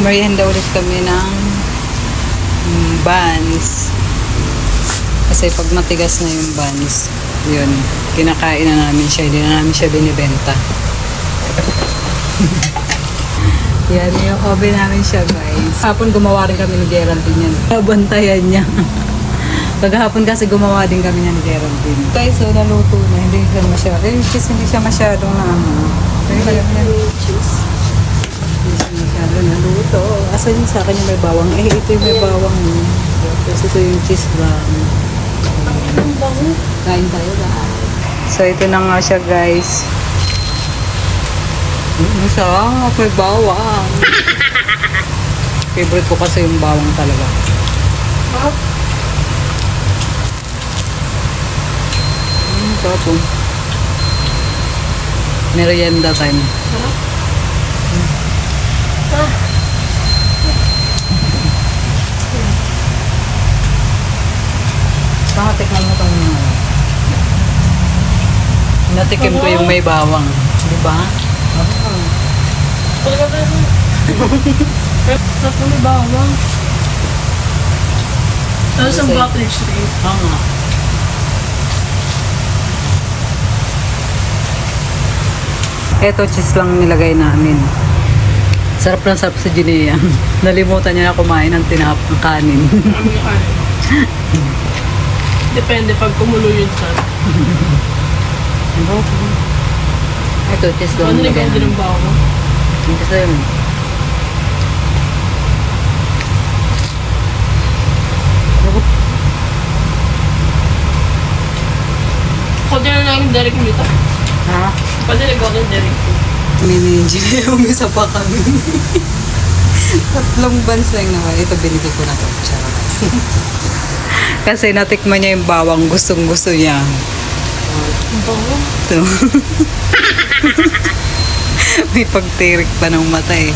Merienda ulit kami ng buns. Kasi pag matigas na yung buns, yun, kinakain na namin siya. Hindi na namin siya binibenta. Yan yung hobby namin siya, guys. Hapon gumawa rin kami ni Geraldine yan. Nabantayan niya. Pagkahapon kasi gumawa din kami niya ni Geraldine. Guys, so naluto na. Hindi siya masyado. Yung cheese hindi siya masyadong na cheese. Hindi siya masyado naluto. Asa yung sa akin yung may bawang? Ito yung may bawang. Tapos ito yung cheese lang. Kain tayo, guys. So ito na nga siya, guys. Masarap, may bawang. Favorite ko kasi yung bawang talaga. Sarap. Merienda time. Tikman mo itong natikim ko yung may bawang. Di ba? Sarap mo may bawang. Tapos ang broccoli tree. Oo nga. Eto, cheese lang nilagay namin. Sarap na sarap sa Ginea. Nalimutan niya na kumain ng ng kanin. Depende pag kumulo yun sa. Ito, cheese lang Ano nilagay nilagay din namin. ng bawang? Hindi sa yun. Pwede na lang yung direct dito. Ha? Pwede na gawin direct. Mini-enjoy yung isa pa kami. Tatlong buns lang naman. Ito, binigay ko na to. Charot. Kasi natikman niya yung bawang. Gustong-gusto niya. Bawang? So, may pagtirik pa ng mata eh.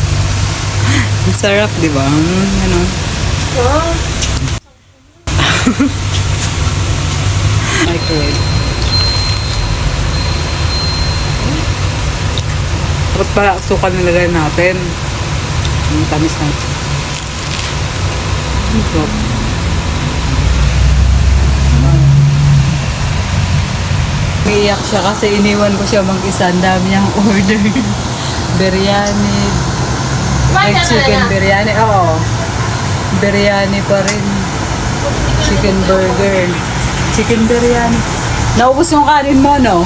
Ang sarap, di ba? Ano? Microwave. Dapat pala asukal nilagay natin. Ang tamis na. Sarap. Umiiyak siya kasi iniwan ko siya mag-isa. Ang dami niyang order. Biryani. Like chicken biryani. Oo. Biryani pa rin. Chicken burger. Chicken biryani. Naubos yung kanin mo, no?